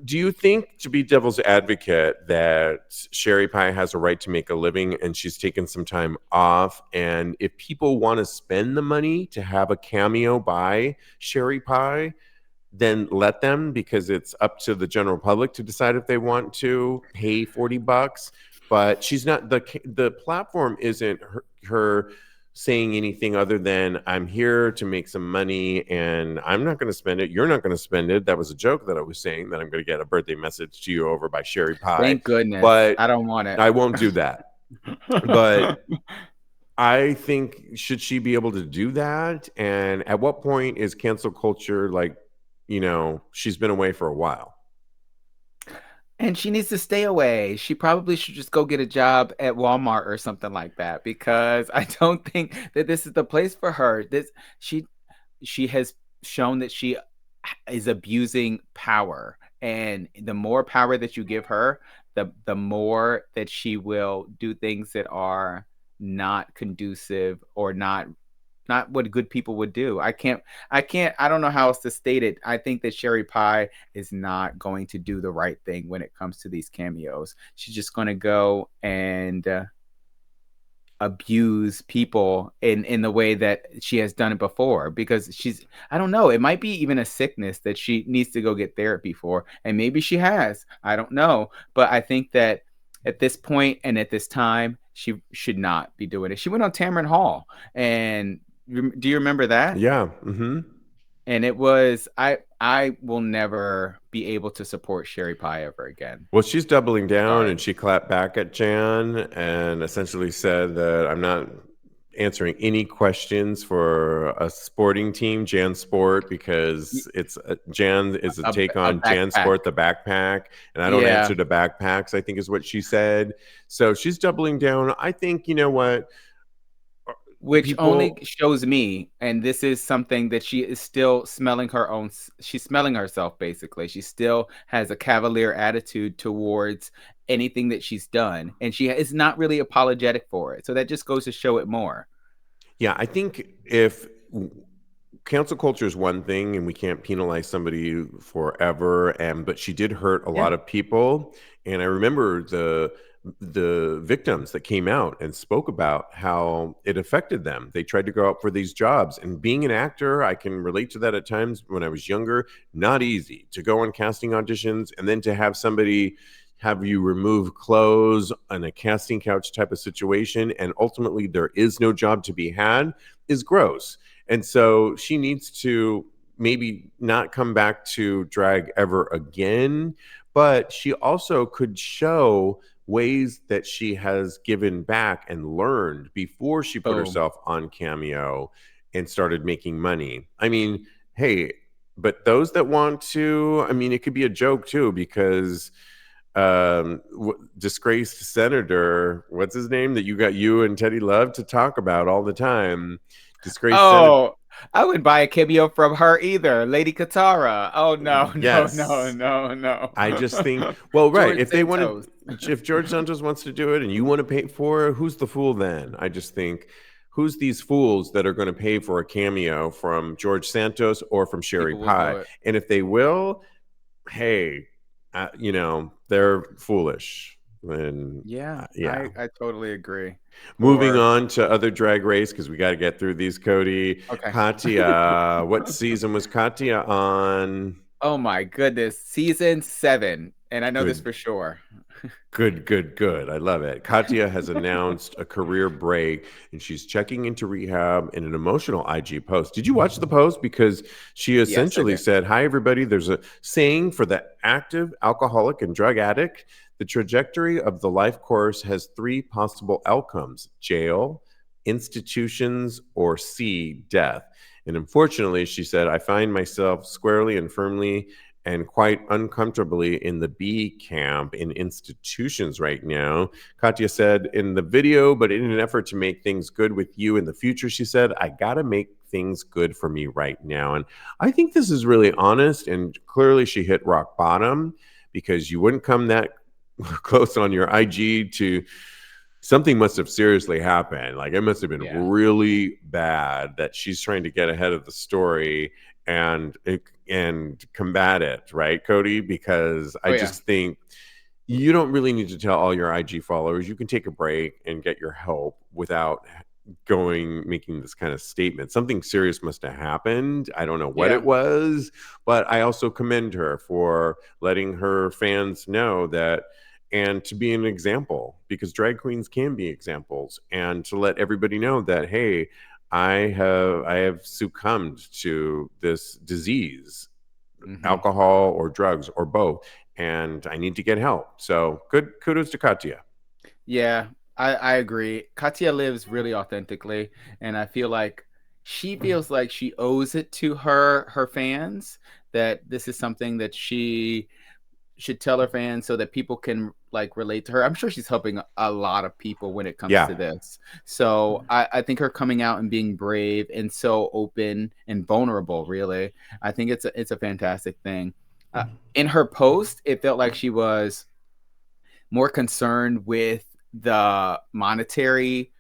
Do you think, to be devil's advocate, that Sherry Pie has a right to make a living and she's taken some time off? And if people want to spend the money to have a cameo by Sherry Pie, then let them, because it's up to the general public to decide if they want to pay $40. But she's not, the platform isn't her saying anything other than, I'm here to make some money and I'm not going to spend it. You're not going to spend it. That was a joke that I was saying, that I'm going to get a birthday message to you over by Sherry Pie. Thank goodness. But I don't want it. I won't do that. But I think, should she be able to do that? And at what point is cancel culture, like, she's been away for a while? And she needs to stay away. She probably should just go get a job at Walmart or something like that, because I don't think that this is the place for her. She has shown that she is abusing power, and the more power that you give her, the more that she will do things that are not conducive or not what good people would do. I don't know how else to state it. I think that Sherry Pie is not going to do the right thing when it comes to these cameos. She's just going to go and abuse people in the way that she has done it before, because I don't know, it might be even a sickness that she needs to go get therapy for, and maybe she has. I don't know, but I think that at this point and at this time, she should not be doing it. She went on Tamron Hall, and do you remember that? Yeah. Mm-hmm. And it was, I will never be able to support Sherry Pie ever again. Well, she's doubling down, and she clapped back at Jan and essentially said that, I'm not answering any questions for a sporting team, Jan Sport, because it's Jan is a take on Jan Sport, the backpack, and I don't answer to backpacks, I think is what she said. So she's doubling down. I think, you know what? Which only shows me, and this is something that she is still smelling she's smelling herself, basically. She still has a cavalier attitude towards anything that she's done, and she is not really apologetic for it. So that just goes to show it more. Yeah, I think if cancel culture is one thing and we can't penalize somebody forever, but she did hurt a Yeah. lot of people. And I remember the victims that came out and spoke about how it affected them. They tried to go out for these jobs, and being an actor, I can relate to that at times. When I was younger, not easy to go on casting auditions and then to have somebody have you remove clothes on a casting couch type of situation, and ultimately there is no job to be had, is gross. And so she needs to maybe not come back to drag ever again, but she also could show ways that she has given back and learned before she put Boom. herself on Cameo and started making money. I mean, hey, but those that want to, I mean, it could be a joke too, because disgraced senator, what's his name that you and Teddy love to talk about all the time? Disgraced senator. Oh, I wouldn't buy a cameo from her either. Lady Katara. Oh, no, Yes. no. I just think, well, right. George If they wanted, Santos. if George Santos wants to do it and you want to pay for it, who's the fool then? I just think, who's these fools that are going to pay for a cameo from George Santos or from Sherry People will do Pie? it. And if they will, hey, they're foolish. And Yeah, yeah. I totally agree. Moving Or on to other Drag Race, because we got to get through these, Kodi. okay. Katya, what season was Katya on? Oh my goodness, season 7, and I know this Good, for sure. good. I love it. Katya has announced a career break, and she's checking into rehab in an emotional IG post. Did you watch the post? Because she Yes, I essentially did. said, "Hi, everybody. There's a saying for the active alcoholic and drug addict. The trajectory of the life course has 3 possible outcomes: jail, institutions, or C, death. And unfortunately," she said, "I find myself squarely and firmly and quite uncomfortably in the B camp in institutions right now." Katya said in the video, "But in an effort to make things good with you in the future," she said, "I got to make things good for me right now." And I think this is really honest, and clearly she hit rock bottom, because you wouldn't come that close on your IG to something must have seriously happened. Like, it must have been Yeah. really bad that she's trying to get ahead of the story and combat it, right, Kodi? Because Oh I yeah. just think you don't really need to tell all your IG followers. You can take a break and get your help without making this kind of statement. Something serious must have happened. I don't know what Yeah. it was, but I also commend her for letting her fans know that, and to be an example, because drag queens can be examples, and to let everybody know that, hey, I have succumbed to this disease, Mhm. alcohol or drugs or both, and I need to get help. So good, kudos to Katya. Yeah, I agree. Katya lives really authentically, and I feel like she feels like she owes it to her fans that this is something that she should tell her fans so that people can like relate to her. I'm sure she's helping a lot of people when it comes Yeah. to this. So I think her coming out and being brave and so open and vulnerable, really, I think it's a fantastic thing. In her post, it felt like she was more concerned with the monetary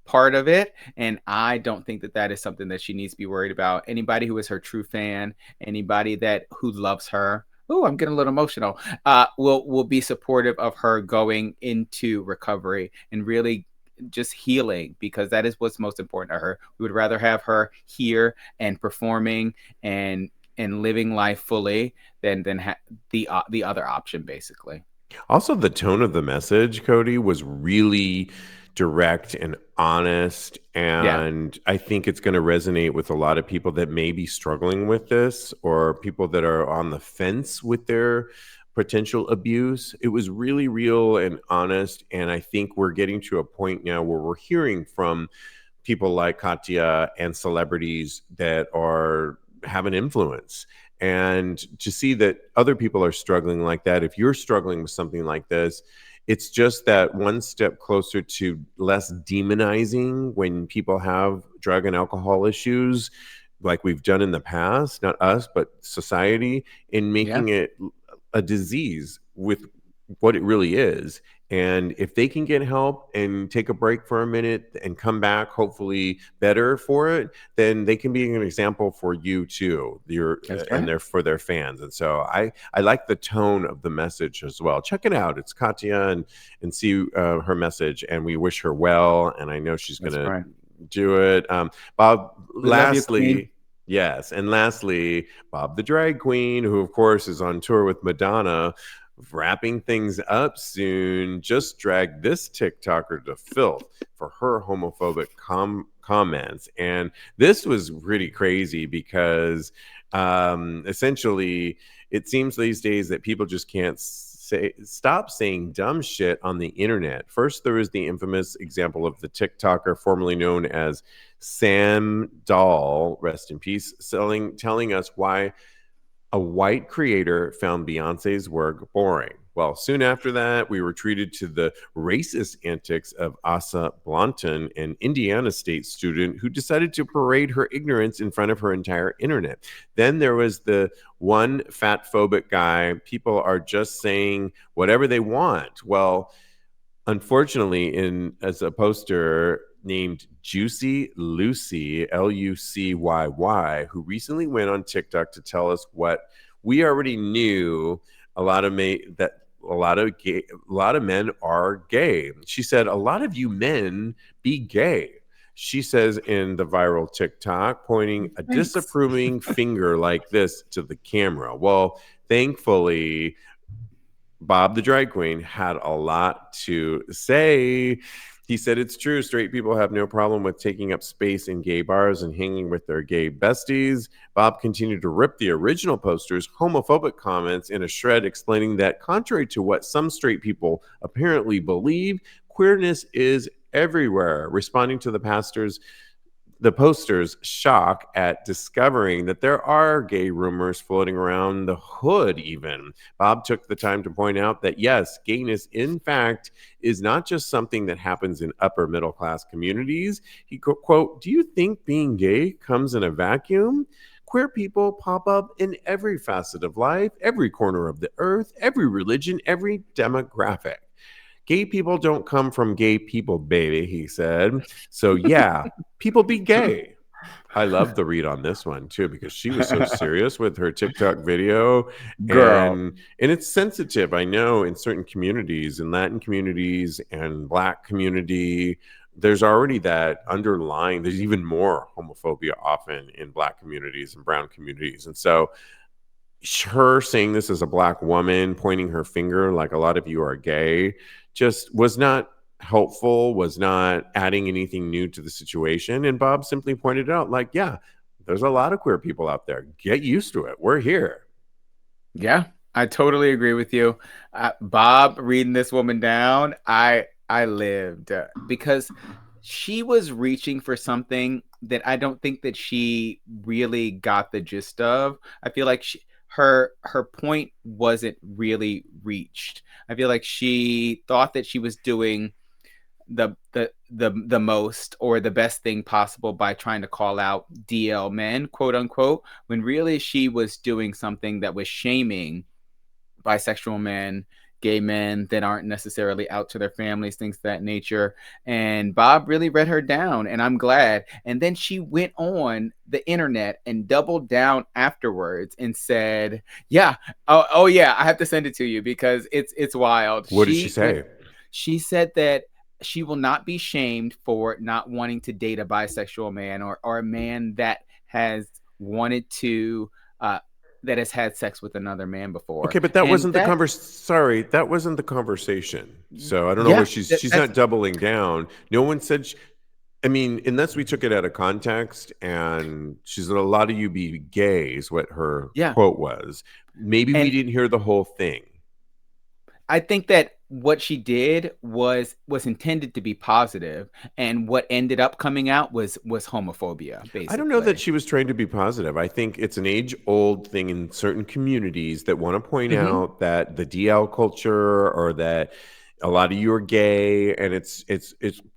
part of it, and I don't think that that is something that she needs to be worried about. Anybody who is her true fan, anybody that who loves her, oh, I'm getting a little emotional, will be supportive of her going into recovery and really just healing, because that is what's most important to her. We would rather have her here and performing and living life fully than the other option, basically. Also, the tone of the message, Kodi, was really direct and honest. Yeah. And I think it's going to resonate with a lot of people that may be struggling with this, or people that are on the fence with their potential abuse. It was really real and honest. And I think we're getting to a point now where we're hearing from people like Katya and celebrities that have an influence. And to see that other people are struggling like that, if you're struggling with something like this, it's just that one step closer to less demonizing when people have drug and alcohol issues, like we've done in the past, not us, but society, in Yeah. making it a disease with what it really is. And if they can get help and take a break for a minute and come back, hopefully better for it, then they can be an example for you too. And they're for their fans. And so I like the tone of the message as well. Check it out. It's Katya, and see her message. And we wish her well. And I know she's going to do it. Bob, lastly. Yes. And lastly, Bob the drag queen, who, of course, is on tour with Madonna, wrapping things up soon, just dragged this TikToker to filth for her homophobic comments. And this was really crazy because essentially it seems these days that people just can't stop saying dumb shit on the internet. First, there was the infamous example of the TikToker formerly known as Sam Dahl, rest in peace, telling us why a white creator found Beyonce's work boring. Well, soon after that, we were treated to the racist antics of Asa Blanton, an Indiana State student who decided to parade her ignorance in front of her entire internet. Then there was the one fat phobic guy. People are just saying whatever they want. Well, unfortunately, as a poster named Juicy Lucy, Lucyy, who recently went on TikTok to tell us what we already knew. A lot of men are gay. She said, "A lot of you men be gay." She says in the viral TikTok, pointing a disapproving finger like this to the camera. Well, thankfully, Bob the drag queen had a lot to say. He said, "It's true. Straight people have no problem with taking up space in gay bars and hanging with their gay besties." Bob continued to rip the original poster's homophobic comments in a shred, explaining that contrary to what some straight people apparently believe, queerness is everywhere, responding to the poster's shock at discovering that there are gay rumors floating around the hood even. Bob took the time to point out that, yes, gayness, in fact, is not just something that happens in upper middle class communities. He quote, "Do you think being gay comes in a vacuum? Queer people pop up in every facet of life, every corner of the earth, every religion, every demographic. Gay people don't come from gay people, baby," he said. So yeah, people be gay. I love the read on this one too, because she was so serious with her TikTok video. Girl. And it's sensitive. I know in certain communities, in Latin communities and Black community, there's already that underlying, there's even more homophobia often in Black communities and brown communities. And so her saying this as a Black woman, pointing her finger like a lot of you are gay, just was not helpful, was not adding anything new to the situation. And Bob simply pointed out, like, yeah, there's a lot of queer people out there. Get used to it. We're here. Yeah, I totally agree with you. Bob reading this woman down, I lived because she was reaching for something that I don't think that she really got the gist of. I feel like her point wasn't really reached. I feel like she thought that she was doing the most or the best thing possible by trying to call out DL men, quote unquote, when really she was doing something that was shaming bisexual men, gay men that aren't necessarily out to their families, things of that nature. And Bob really read her down, and I'm glad. And then she went on the internet and doubled down afterwards and said, yeah, oh yeah, I have to send it to you because it's wild. What did she say? She said that she will not be shamed for not wanting to date a bisexual man or a man that has wanted to that has had sex with another man before. Okay, but that wasn't the conversation. Sorry, that wasn't the conversation. So I don't know what she's not doubling down. No one said. I mean, unless we took it out of context, and she said, "A lot of you be gay," is what her quote was. Maybe we didn't hear the whole thing. I think that what she did was intended to be positive, and what ended up coming out was homophobia, basically. I don't know that she was trying to be positive. I think it's an age-old thing in certain communities that want to point out that the DL culture, or that a lot of you are gay, and it's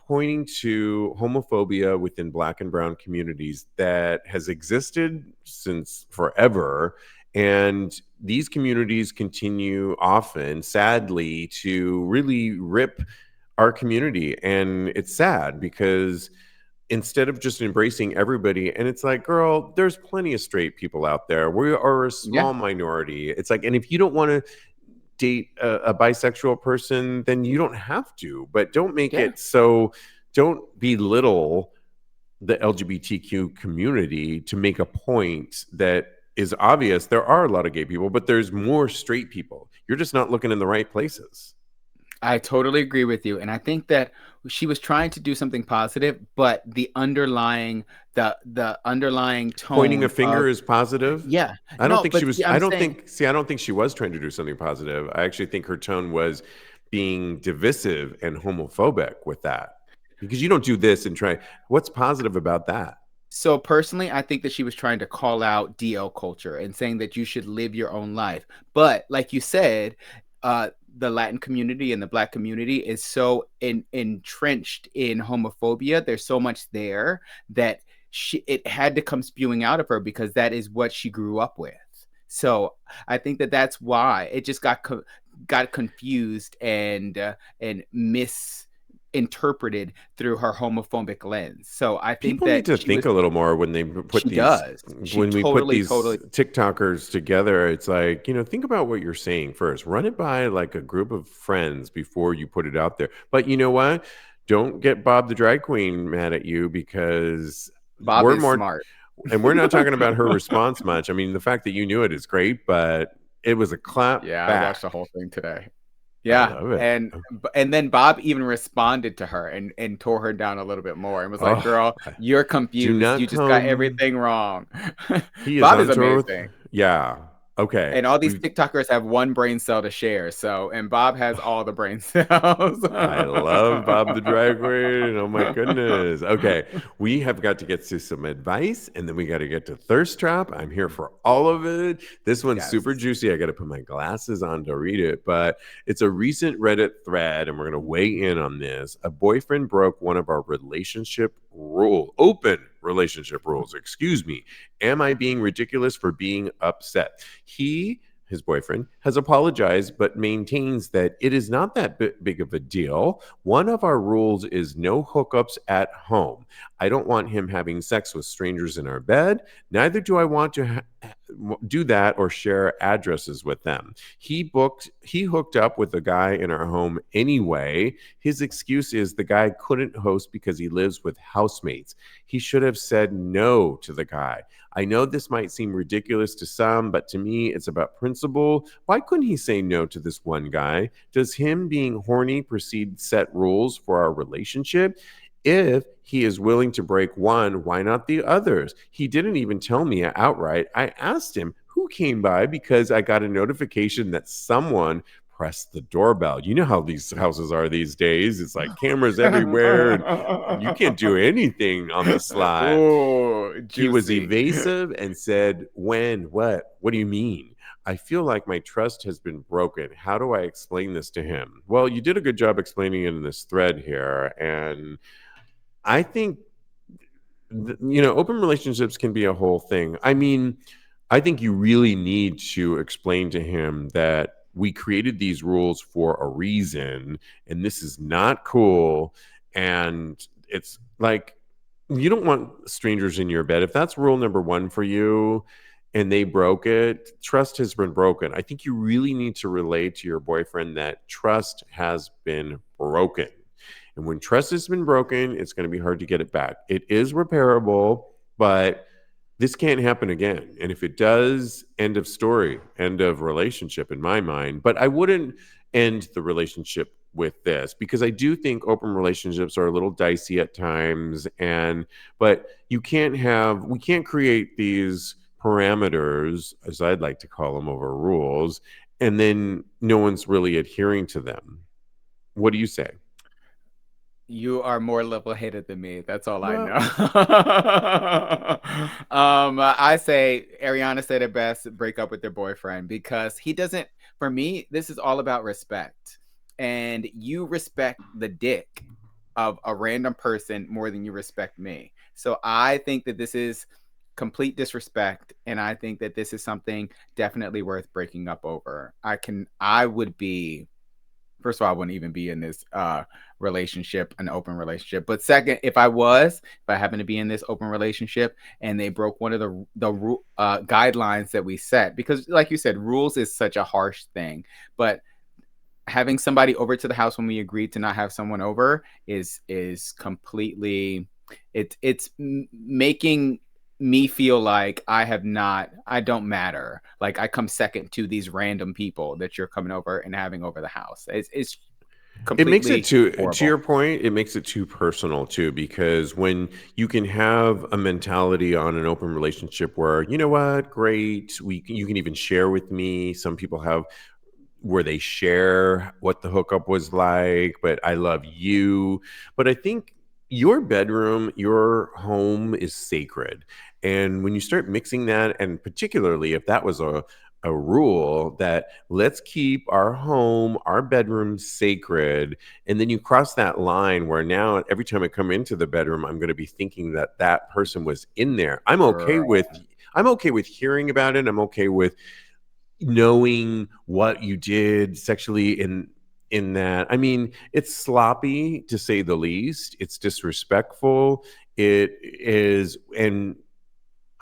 pointing to homophobia within Black and brown communities that has existed since forever. And these communities continue often, sadly, to really rip our community. And it's sad because instead of just embracing everybody, and it's like, girl, there's plenty of straight people out there. We are a Yeah. small minority. It's like, and if you don't want to date a bisexual person, then you don't have to, but don't make Yeah. it so, don't belittle the LGBTQ community to make a point that is obvious. There are a lot of gay people, but there's more straight people. You're just not looking in the right places. I totally agree with you. And I think that she was trying to do something positive, but the underlying tone Pointing a finger of, is positive. yeah. I don't No, think but she was. see, I I'm don't saying, think. See, I don't think she was trying to do something positive. I actually think her tone was being divisive and homophobic with that. Because you don't do this and try. What's positive about that? so personally, I think that she was trying to call out DL culture and saying that you should live your own life. But like you said, the Latin community and the Black community is so entrenched in homophobia. There's so much there that it had to come spewing out of her because that is what she grew up with. So I think that that's why it just got confused and misinterpreted through her homophobic lens. So I think People need that to think a little more when they put she these. does. She When we put these totally. TikTokers together, it's like, think about what you're saying first. Run it by like a group of friends before you put it out there. But you know what? Don't get Bob the drag queen mad at you because Bob we're is more smart. and we're not talking about her response much. I mean, the fact that you knew it is great, but it was a clap Yeah, I back. watched the whole thing today. I Yeah, love it. and then Bob even responded to her and tore her down a little bit more and was like, Oh, "Girl, you're do confused. not You just got come. everything wrong." He is Bob is on tour with. amazing. Yeah. Okay. And all these TikTokers have one brain cell to share. So, and Bob has all the brain cells. I love Bob the drag queen. Oh my goodness. Okay. We have got to get to some advice and then we got to get to Thirst Trap. I'm here for all of it. This one's super juicy. I got to put my glasses on to read it, but it's a recent Reddit thread and we're going to weigh in on this. A boyfriend broke one of our open relationship rules. Excuse me. Am I being ridiculous for being upset? His boyfriend, has apologized, but maintains that it is not that big of a deal. One of our rules is no hookups at home. I don't want him having sex with strangers in our bed. Neither do I want to do that or share addresses with them. He hooked up with a guy in our home anyway. His excuse is the guy couldn't host because he lives with housemates. He should have said no to the guy. I know this might seem ridiculous to some, but to me, it's about principle. Why couldn't he say no to this one guy? Does him being horny precede set rules for our relationship? If he is willing to break one, why not the others? He didn't even tell me outright. I asked him who came by because I got a notification that someone pressed the doorbell. You know how these houses are these days. It's like cameras everywhere and you can't do anything on the sly. Oh, he was evasive and said, when, what do you mean? I feel like my trust has been broken. How do I explain this to him? Well, you did a good job explaining it in this thread here. And I think, open relationships can be a whole thing. I mean, I think you really need to explain to him that we created these rules for a reason, and this is not cool. And it's like, you don't want strangers in your bed. If that's rule number one for you and they broke it, trust has been broken. I think you really need to relate to your boyfriend that trust has been broken. And when trust has been broken, it's going to be hard to get it back. It is repairable, but this can't happen again. And if it does, end of story, end of relationship in my mind. But I wouldn't end the relationship with this because I do think open relationships are a little dicey at times. But we can't create these parameters, as I'd like to call them, over rules, and then no one's really adhering to them. What do you say? You are more level-headed than me. That's all I Well- know. I say Ariana said it best, break up with their boyfriend because he doesn't, for me, this is all about respect. And you respect the dick of a random person more than you respect me. So I think that this is complete disrespect, and I think that this is something definitely worth breaking up over. I would be, first of all, I wouldn't even be in this relationship, an open relationship. But second, if I happen to be in this open relationship and they broke one of the guidelines that we set, because like you said, rules is such a harsh thing, but having somebody over to the house when we agreed to not have someone over is completely, it's making me feel like I don't matter. Like I come second to these random people that you're coming over and having over the house. It's It makes completely it to horrible. your point, it makes it too personal too, because when you can have a mentality on an open relationship where, you know what, great, you can even share with me. Some people have where they share what the hookup was like, but I love you. But I think your bedroom, your home is sacred. And when you start mixing that, and particularly if that was a rule that let's keep our home, our bedroom sacred, and then you cross that line where now every time I come into the bedroom, I'm going to be thinking that that person was in there. I'm okay with hearing about it. I'm okay with knowing what you did sexually in that. I mean, it's sloppy to say the least. It's disrespectful. It is, and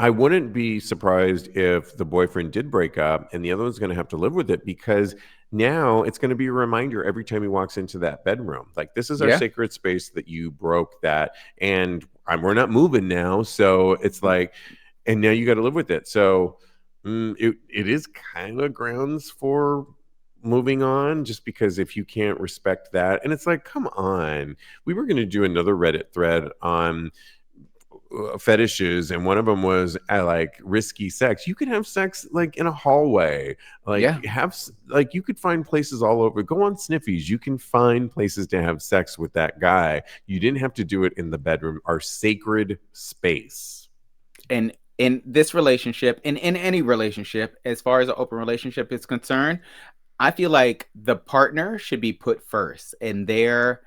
I wouldn't be surprised if the boyfriend did break up and the other one's going to have to live with it, because now it's going to be a reminder every time he walks into that bedroom. Like, this is our Yeah. sacred space that you broke that, and we're not moving now. So it's like, and now you got to live with it. So it is kind of grounds for moving on, just because if you can't respect that, and it's like, come on, we were going to do another Reddit thread on fetishes, and one of them was like risky sex. You can have sex like in a hallway, like Yeah. like you could find places all over. Go on Sniffies, you can find places to have sex with that guy. You didn't have to do it in the bedroom, our sacred space. And in this relationship, in any relationship, as far as an open relationship is concerned, I feel like the partner should be put first, and their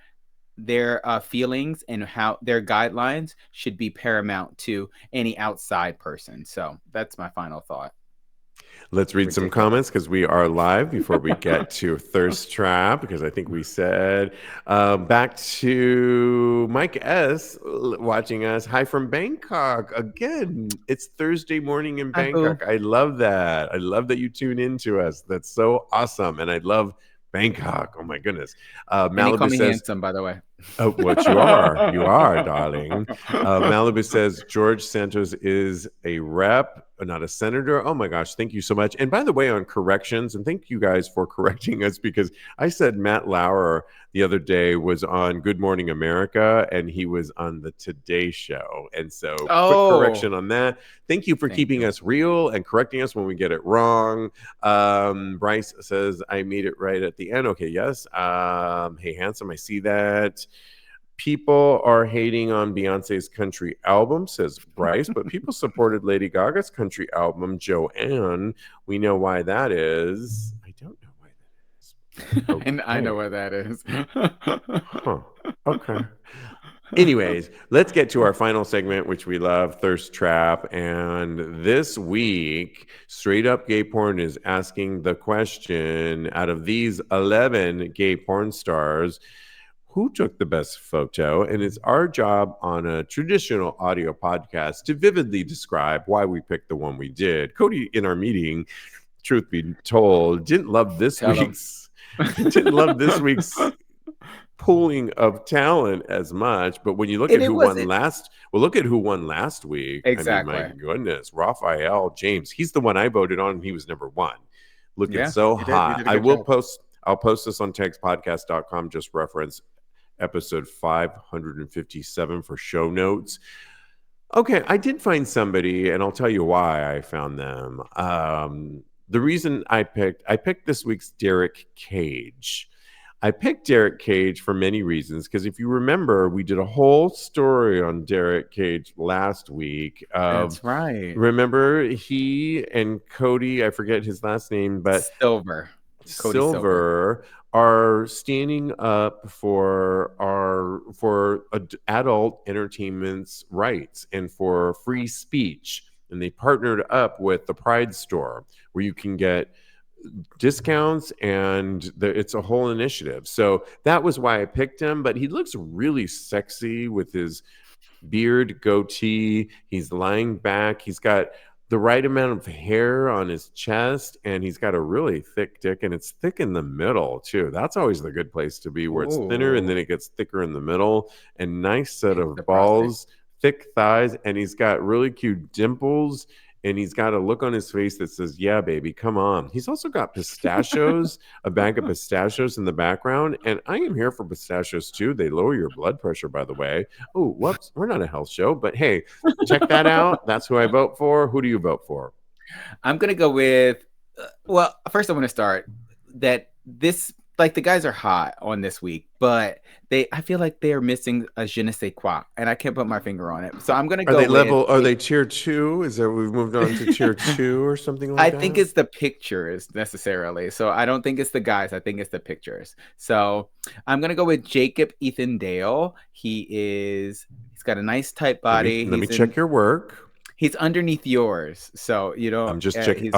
feelings and how their guidelines should be paramount to any outside person. So that's my final thought. Let's read some Ridiculous. comments because we are live before we get to Thirst Trap, because I think we said back to Mike S. watching us. Hi from Bangkok. Again, it's Thursday morning in Hi, boo. Bangkok. I love that. I love that you tune in to us. That's so awesome. And I love Bangkok. Oh, my goodness. And he called Malibu me says, handsome, by the way. oh, what you are, darling. Malibu says George Santos is a rep, not a senator. Oh my gosh, thank you so much. And by the way, on corrections, and thank you guys for correcting us, because I said Matt Lauer the other day was on Good Morning America and he was on the Today Show. And so quick correction on that. Thank you for keeping us real and correcting us when we get it wrong. Bryce says, I made it right at the end. Okay, yes. Hey, handsome, I see that. People are hating on Beyonce's country album, says Bryce, but people supported Lady Gaga's country album, Joanne. We know why that is. I don't know why that is. Okay. And I know what that is. Huh. Okay. Anyways, let's get to our final segment, which we love, Thirst Trap. And this week, Straight Up Gay Porn is asking the question, out of these 11 gay porn stars, who took the best photo? And it's our job on a traditional audio podcast to vividly describe why we picked the one we did. Kodi, in our meeting, truth be told, didn't love this week's pooling of talent as much. But when you look at who won last, look at who won last week. Exactly. I mean, my goodness, Raphael James. He's the one I voted on, and he was number one. Looking so hot. I'll post this on TAGSPodcast.com. Just reference episode 557 for show notes. Okay, I did find somebody, and I'll tell you why I found them. The reason I picked this week's Derek Cage. I picked Derek Cage for many reasons, because if you remember, we did a whole story on Derek Cage last week. That's right. Remember, he and Kodi, I forget his last name, but Silver are standing up for adult entertainment's rights and for free speech and they partnered up with the Pride store where you can get discounts, and it's a whole initiative. So that was why I picked him. But he looks really sexy with his beard, goatee. He's lying back. He's got the right amount of hair on his chest, and he's got a really thick dick, and it's thick in the middle too. That's always the good place to be, where it's thinner and then it gets thicker in the middle. And nice set of balls, thick thighs, and he's got really cute dimples. And he's got a look on his face that says, yeah, baby, come on. He's also got pistachios, a bag of pistachios in the background. And I am here for pistachios too. They lower your blood pressure, by the way. Oh, whoops. We're not a health show, but hey, check that out. That's who I vote for. Who do you vote for? I'm going to go with, well, first I want to start that this, like, the guys are hot on this week, but I feel like they are missing a je ne sais quoi, and I can't put my finger on it. So I'm gonna go. Are they tier 2? Is that we've moved on to tier 2 or something like that? I think it's the pictures necessarily. So I don't think it's the guys. I think it's the pictures. So I'm gonna go with Jacob Ethan Dale. He's got a nice tight body. Let me check your work. He's underneath yours, so you know. I'm just checking.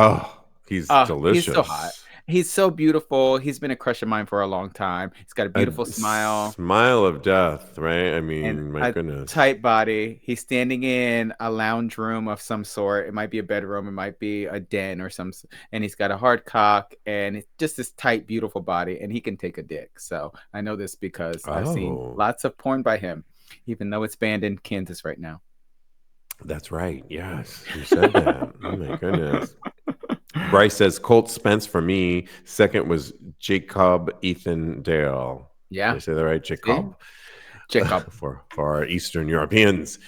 He's delicious. He's so hot. He's so beautiful. He's been a crush of mine for a long time. He's got a beautiful smile. Smile of death, right? I mean, my goodness. Tight body. He's standing in a lounge room of some sort. It might be a bedroom. It might be a den or some. And he's got a hard cock and it's just this tight, beautiful body. And he can take a dick. So I know this because I've seen lots of porn by him, even though it's banned in Kansas right now. That's right. Yes, you said that. Oh my goodness. Bryce says Colt Spence for me. Second was Jacob Ethan Dale. Yeah. Did I say that right? Jacob. Jacob. For our Eastern Europeans.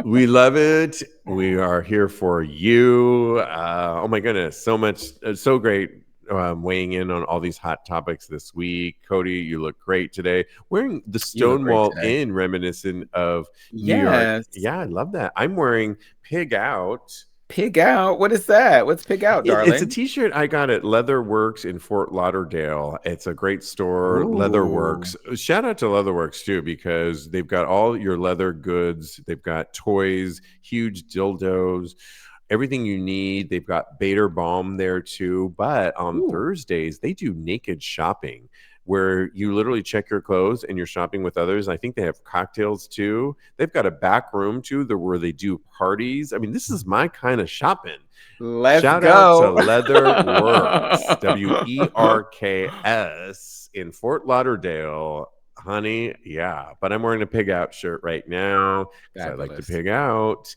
We love it. We are here for you. Oh my goodness. So much. So great. Weighing in on all these hot topics this week. Kodi, you look great today. Wearing the Stonewall Inn reminiscent of New York. Yeah, I love that. I'm wearing Pig Out. Pig Out? What is that? What's Pig Out, darling? It's a t-shirt I got at Leatherworks in Fort Lauderdale. It's a great store. Ooh. Leatherworks. Shout out to Leatherworks too, because they've got all your leather goods. They've got toys, huge dildos, everything you need. They've got Bader Balm there too. But on Thursdays, they do naked shopping, where you literally check your clothes and you're shopping with others. I think they have cocktails too. They've got a back room too, where they do parties. I mean, this is my kind of shopping. Shout out to Leatherworks, WERKS in Fort Lauderdale. Honey, yeah. But I'm wearing a Pig Out shirt right now because I like to pig out.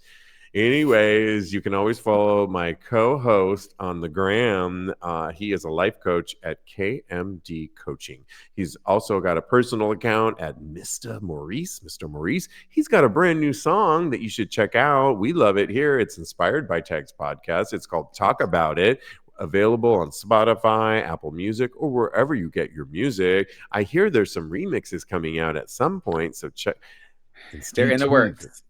Anyways, you can always follow my co-host on the gram. He is a life coach at KMD Coaching. He's also got a personal account at Mr. Maurice. Mr. Maurice, he's got a brand new song that you should check out. We love it here. It's inspired by TAGSPodcast. It's called Talk About It. Available on Spotify, Apple Music, or wherever you get your music. I hear there's some remixes coming out at some point, so check. They're in the works.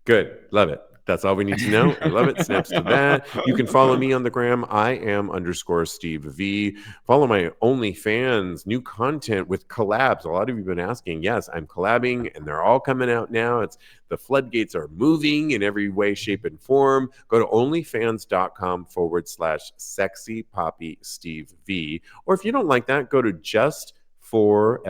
Good. Love it. That's all we need to know. I love it. Snaps to that. You can follow me on the gram. I am _Steve V. Follow my OnlyFans. New content with collabs. A lot of you have been asking. Yes, I'm collabing, and they're all coming out now. The floodgates are moving in every way, shape, and form. Go to onlyfans.com/sexy poppy Steve V. Or if you don't like that, go to just for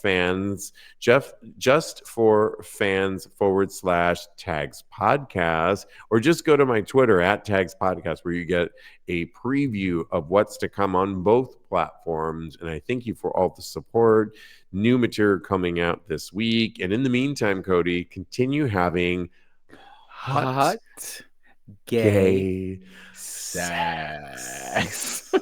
fans, just for fans /TAGSPodcast, or just go to my Twitter at TAGSPodcast, where you get a preview of what's to come on both platforms. And I thank you for all the support. New material coming out this week. And in the meantime, Kodi, continue having hot gay sex.